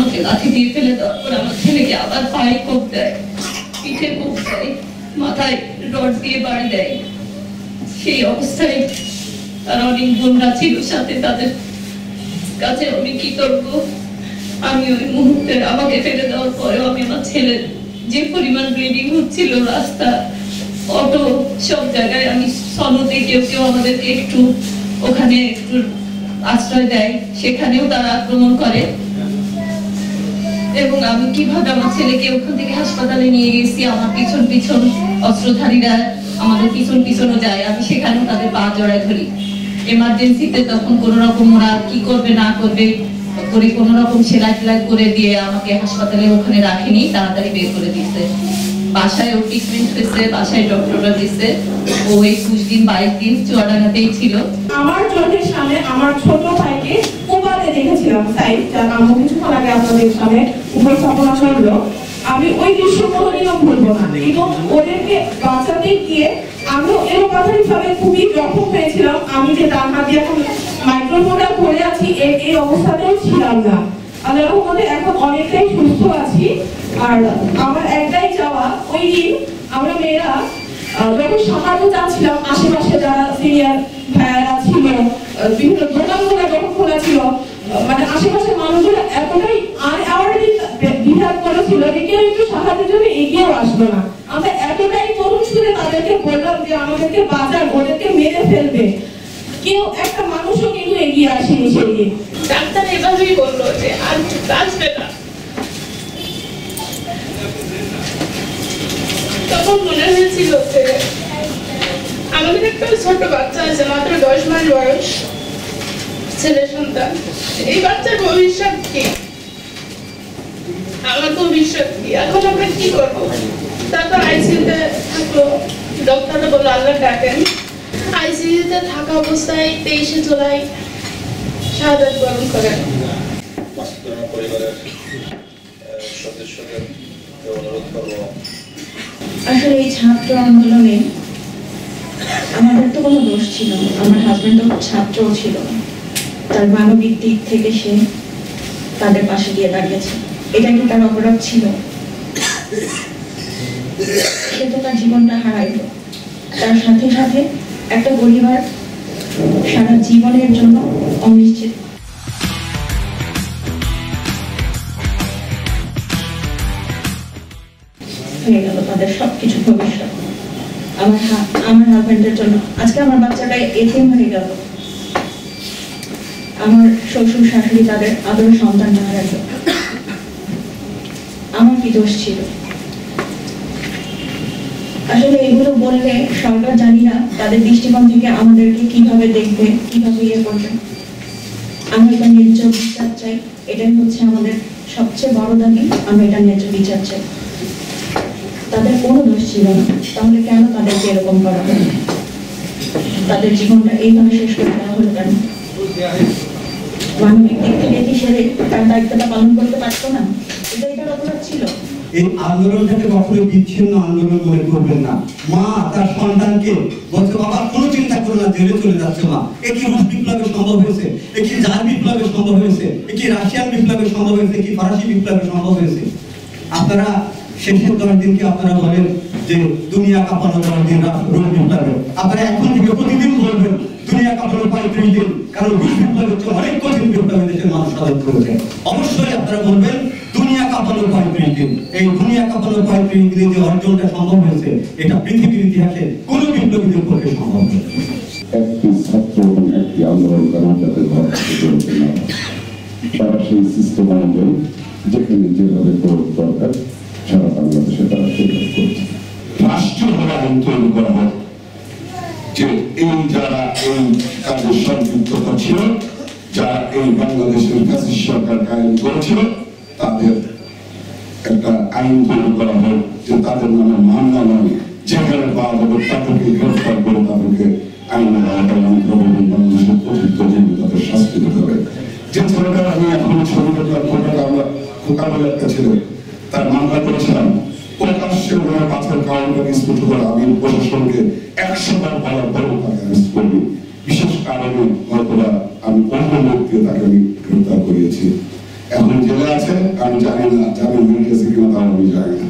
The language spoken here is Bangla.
আমাকে লাঠি দিয়ে ফেলে দেওয়ার পর আমার ছেলেকে আবার পায়ে কোপ দেয়, পিঠে কোপ দেয়, মাথায় রড দিয়ে বাড়ি দেয়। সেই অবস্থায় তার অনেক বোনরা ছিল সাথে, তাদের কাছে আমি কৃতজ্ঞ। আমি ওই মুহূর্তে আমাকে ফেলে দেওয়ার পরেও আমি আমার ছেলের যে পরিমাণ ব্লিডিং হচ্ছিল, রাস্তা, অটো, সব জায়গায় আমি সনদে কেউ কেউ আমাদেরকে একটু ওখানে একটু আশ্রয় দেয়, সেখানেও তারা আক্রমণ করে। এবং আমি কিভাবে আমার ছেলেকে ওখান থেকে হাসপাতালে নিয়ে গেছি, আমার পিছন পিছন অস্ত্রধারীরা আমাদের পিছন পিছনও যায়, আমি সেখানেও তাদের পা জড়ায় ধরি। এমার্জেন্সিতে তখন কোন রকম ওরা কি করবে না করবে করে কোন রকম সেলাই টেলাই করে দিয়ে আমাকে হাসপাতালে ওখানে রাখেনি, তাড়াতাড়ি বের করে দিচ্ছে। বাসায় ও ট্রিটমেন্ট হয়েছে, বাসায় ডক্টররা দিচ্ছে। ও 21 দিন 22 দিন চুয়াডাঙ্গাতেই ছিল। আমার চোখের সামনে আমার ছোট ভাইকে কুবাতে দেখেছিলাম, সাইড যার নাম কিছুক্ষণ আগে আপনাদের সামনে উপস্থাপনা করলো। আমি ওই দৃশ্য কোনোদিনও ভুলবো না, এবং ওদেরকে বাঁচাতে গিয়ে আমিও এরকমভাবে খুবই জখম হয়েছিলাম। আমি যে ডান হাত দিয়ে এখন মাইক্রোফোনটা ধরে আছি, এই অবস্থাতেও ছিলাম না। আল্লাহর রহমতে এখন অনেকটাই সুস্থ আছি। আর আমার একটাই চাওয়া, ওই দিন আমরা মেয়েরা যখন সাহায্য চাচ্ছিলাম, আশেপাশে যারা সিনিয়র ভাইয়ারা ছিল, বিভিন্ন দোকানগুলো যখন খোলা ছিল, মানে আশেপাশের মানুষগুলো এতটাই বিহার করেছিল যে কেউ একটু সাহায্যের জন্য এগিয়েও আসলো না। আমরা এতটাই করুণ সুরে তাদেরকে বললাম যে আমাদেরকে বাঁচান, ওদেরকে মেরে ফেলবে, কেউ একটা মানুষও কিন্তু এগিয়ে আসেনি সেই দিন। ডাক্তার এভাবেই বললো যে আর বাঁচবে না। তখন মনে হয়েছিল যে আমাদের একটা ছোট বাচ্চা আছে, মাত্র 10 মাস বয়স, ছেলে সন্তান। এই বাচ্চার ভবিষ্যৎ কি, আমার ভবিষ্যৎ কি, এখন আমরা কি করবো? তারপর আইসিইউতে থাকলো, ডক্টররা বললো আল্লাহ ডাকেন। আইসিইউতে থাকা অবস্থায় 23শে জুলাই শাহাদাত বরণ করেন। আসলে এই ছাত্র আন্দোলনে আমাদের তো কোনো দোষ ছিল না, আমার হাজবেন্ডও ছাত্রও ছিল, তার মানবিক দিক থেকে সে তাদের পাশে গিয়ে দাঁড়িয়েছে। এটা কি তার অপরাধ ছিল? সে তো তার জীবনটা হারাইল, তার সাথে সাথে একটা পরিবার সারা জীবনের জন্য অনিশ্চিত হয়ে গেল তাদের সবকিছু ভবিষ্যৎ। আমার হাজবেন্ডের জন্য আজকে আমার বাচ্চাটা এতিম হয়ে গেল, আমার শ্বশুর শাশুড়ি তাদের আদরের সন্তান হারা গেল। আমার কি দোষ ছিল? আসলে এগুলো বললে সরকার জানি না তাদের দৃষ্টিকোণ থেকে আমাদেরকে কিভাবে দেখবে, কিভাবে ইয়ে করবে। আমরা এটা ন্যায্য বিচার চাই, এটাই হচ্ছে আমাদের সবচেয়ে বড় দাবি। আমরা এটা ন্যায্য বিচার চাই। তাদের কোনো দোষ ছিল না, তাহলে কেন তাদেরকে এরকম করা হলো? তাদের জীবনটা এইভাবে শেষ করে দেওয়া হলো কেন? মানবিক দিক থেকে কি সে তার দায়িত্বটা পালন করতে পারতো না? এটাই তার অপরাধ ছিল। এই আন্দোলনটাকে কখনো বিচ্ছিন্ন আন্দোলন মনে করবেন না। মা তার সন্তানকে বলছে বাবা কোনো চিন্তা করো না, জেলে চলে যাচ্ছে মা। এ কি রুশ বিপ্লবে সম্ভব হয়েছে, এ কি জার বিপ্লবে সম্ভব হয়েছে, এ কি রাশিয়ান বিপ্লবে সম্ভব হয়েছে, কি ফরাসি বিপ্লবে সম্ভব হয়েছে? আপনারা শেষের 10 দিনকে আপনারা বলেন যে দুনিয়া কাঁপানো 10 দিন রুশ বিপ্লবে। আপনারা এখন থেকে প্রতিদিন বলবেন দুনিয়া কাঁপানো 35 দিন, কারণ রুশ বিপ্লবের চেয়ে অনেক কঠিন বিপ্লবে দেশের মানুষ সাধন করেছে। অবশ্যই আপনারা বলবেন দুনিয়া কাঁপানো 35 দিন। এই দুনিয়া কাঁপানো 35 দিনে যে অর্জনটা সম্ভব হয়েছে, এটা পৃথিবীর ইতিহাসে কোনো বিপ্লবীদের পক্ষে সম্ভব নয়। একটি ছাত্র এবং একটি আন্দোলনকারী যাতে ঘর থেকে বেরোতে না পারে, তারা সেই সিস্টেম অনুযায়ী যেখানে যেভাবে দরকার সারা বাংলাদেশে তারা সেভাবে করছে। রাষ্ট্রীয়ভাবে আইন তৈরি করা হোক যে এই যারা এই কাজের সম্পৃক্ততা ছিল, যারা এই বাংলাদেশের ফ্যাসিস্ট সরকার কায়েম করেছিল, তাদের একটা আইন তৈরি করা হোক যে তাদের নামে মামলা নয়, যেখানে পাওয়া যাবে তাদেরকে গ্রেফতার করে তাদেরকে আইনের আওতায় আনতে হবে এবং বাংলাদেশের প্রকৃত জন্য তাদের শাস্তি দিতে হবে। যে ছেলেটা আমি এখন ছবি দেখলাম, ছোটটা আমরা খোকাবেলা একটা ছেলে, তার মামলা করেছিলাম, প্রকাশ্যে ওনার মাথার কারণটাকে স্পষ্ট করা। আমি প্রশাসনকে 100 বার বলার পরেও তাকে অ্যারেস্ট করবি, বিশেষ কারণে হয়তো আমি অন্য লোক দিয়ে তাকে আমি গ্রেফতার করিয়েছি। এখন জেলে আছে, আমি জানি না জামিন হয়ে গেছে কিনা, তাও আমি জানি না।